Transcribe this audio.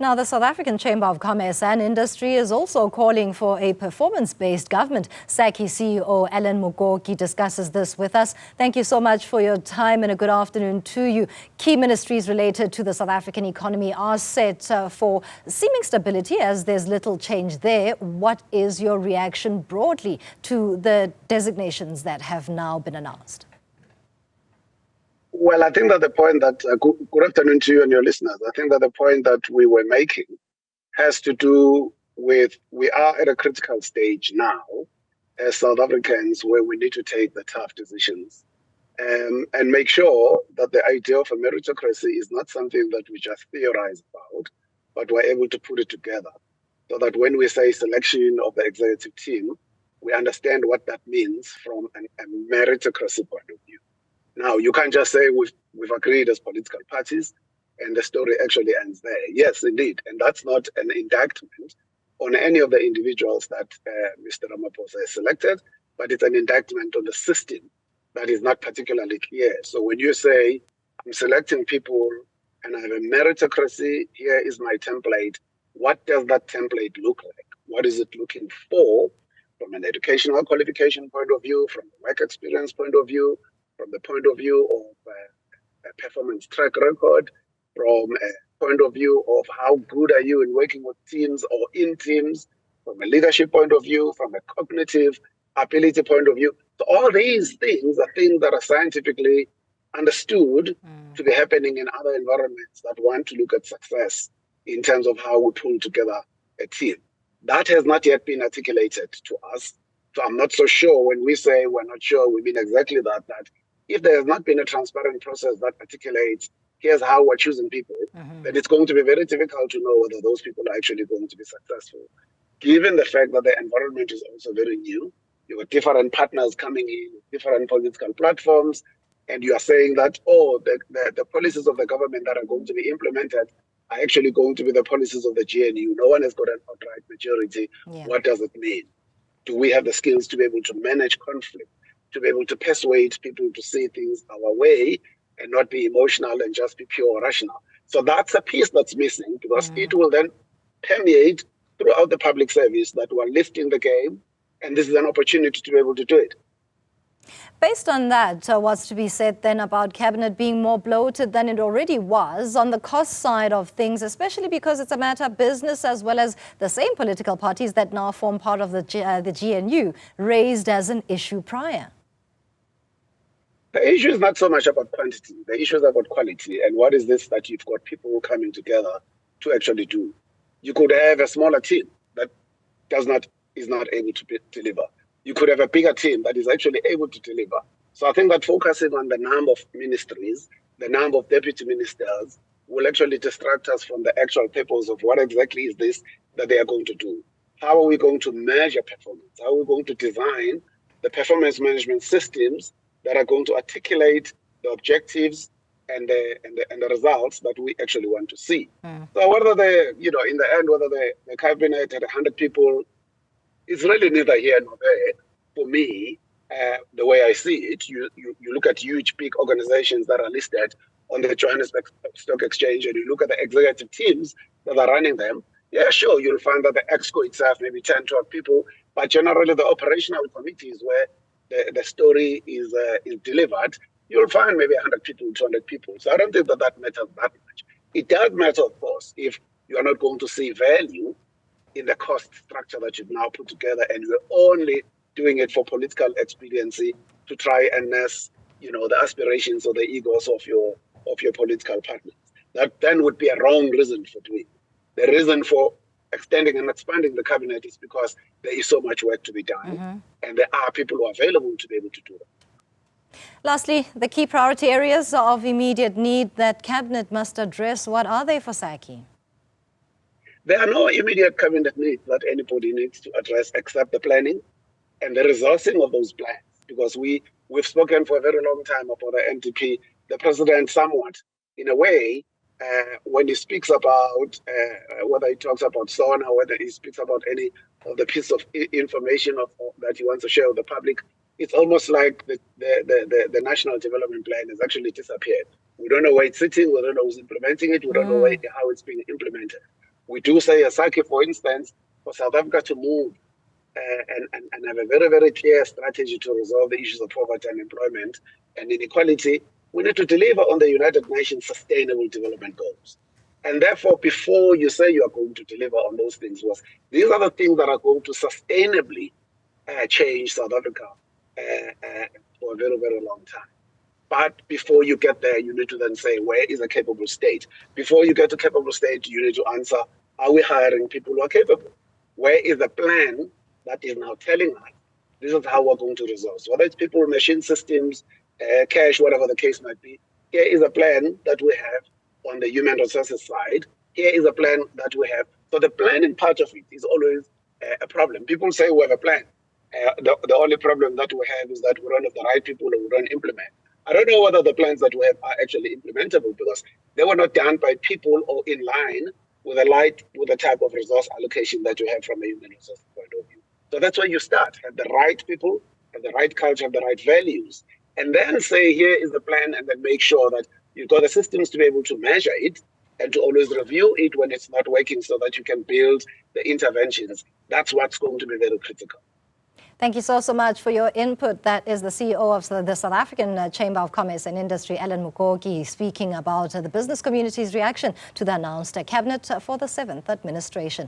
Now, the South African Chamber of Commerce and Industry is also calling for a performance-based government. Sacci CEO Alan Mukoki discusses this with us. Thank you so much for your time and a good afternoon to you. Key ministries related to the South African economy are set for seeming stability as there's little change there. What is your reaction broadly to the designations that have now been announced? Well, I think that the point that, good afternoon to you and your listeners. I think that the point that we were making has to do with, we are at a critical stage now as South Africans where we need to take the tough decisions and make sure that the idea of a meritocracy is not something that we just theorize about, but we're able to put it together so that when we say selection of the executive team, we understand what that means from a meritocracy point of view. Now, you can't just say we've agreed as political parties and the story actually ends there. Yes, indeed. And that's not an indictment on any of the individuals that Mr. Ramaphosa has selected, but it's an indictment on the system that is not particularly clear. So when you say, I'm selecting people and I have a meritocracy, here is my template, what does that template look like? What is it looking for from an educational qualification point of view, from a work experience point of view, from the point of view of a performance track record, from a point of view of how good are you in working with teams or in teams, from a leadership point of view, from a cognitive ability point of view. So all these things are things that are scientifically understood to be happening in other environments that want to look at success in terms of how we pull together a team. That has not yet been articulated to us. So I'm not so sure when we say we're not sure, we mean exactly that if there has not been a transparent process that articulates, here's how we're choosing people, then it's going to be very difficult to know whether those people are actually going to be successful. Given the fact that the environment is also very new, you've got different partners coming in, different political platforms, and you are saying that, the policies of the government that are going to be implemented are actually going to be the policies of the GNU. No one has got an outright majority. Yeah. What does it mean? Do we have the skills to be able to manage conflict, to be able to persuade people to see things our way and not be emotional and just be pure rational? So that's a piece that's missing because it will then permeate throughout the public service that we're lifting the game, and this is an opportunity to be able to do it. Based on that, what's to be said then about cabinet being more bloated than it already was on the cost side of things, especially because it's a matter of business as well as the same political parties that now form part of the GNU raised as an issue prior? The issue is not so much about quantity. The issue is about quality. And what is this that you've got people coming together to actually do? You could have a smaller team that is not able to deliver. You could have a bigger team that is actually able to deliver. So I think that focusing on the number of ministries, the number of deputy ministers, will actually distract us from the actual purpose of what exactly is this that they are going to do. How are we going to measure performance? How are we going to design the performance management systems that are going to articulate the objectives and the results that we actually want to see? So whether in the end, whether the cabinet had 100 people, it's really neither here nor there. For me, the way I see it, you look at huge, big organizations that are listed on the Johannesburg Stock Exchange, and you look at the executive teams that are running them. Yeah, sure, you'll find that the exco itself, maybe 10, 12 people, but generally the operational committees where the story is delivered, you'll find maybe 100 people, 200 people. So I don't think that matters that much. It does matter, of course, if you are not going to see value in the cost structure that you've now put together, and you're only doing it for political expediency to try and nurse, the aspirations or the egos of your political partners. That then would be a wrong reason for doing it. The reason for extending and expanding the cabinet is because there is so much work to be done, and there are people who are available to be able to do that. Lastly, the key priority areas of immediate need that cabinet must address, what are they for Sacci? There are no immediate cabinet needs that anybody needs to address except the planning and the resourcing of those plans. Because we've spoken for a very long time about the NDP. The president somewhat, in a way, when he speaks about, whether he talks about SONA, whether he speaks about any of the piece of information that he wants to share with the public, it's almost like the National Development Plan has actually disappeared. We don't know where it's sitting, we don't know who's implementing it, we don't know how it's being implemented. We do say, as Sacci, for instance, for South Africa to move and have a very, very clear strategy to resolve the issues of poverty, unemployment, and inequality, we need to deliver on the United Nations Sustainable Development Goals. And therefore, before you say you are going to deliver on those things, these are the things that are going to sustainably change South Africa for a very, very long time. But before you get there, you need to then say, where is a capable state? Before you get to capable state, you need to answer, are we hiring people who are capable? Where is the plan that is now telling us this is how we're going to resolve? So whether it's people, machine systems, cash, whatever the case might be, here is a plan that we have on the human resources side. Here is a plan that we have. So the planning part of it is always a problem. People say we have a plan. The only problem that we have is that we don't have the right people or we don't implement. I don't know whether the plans that we have are actually implementable because they were not done by people or in line with the type of resource allocation that you have from a human resource point of view. So that's where you start. Have the right people, have the right culture, have the right values, and then say, here is the plan, and then make sure that you've got the systems to be able to measure it and to always review it when it's not working so that you can build the interventions. That's what's going to be very critical. Thank you so much for your input. That is the CEO of the South African Chamber of Commerce and Industry, Alan Mukoki, speaking about the business community's reaction to the announced cabinet for the 7th administration.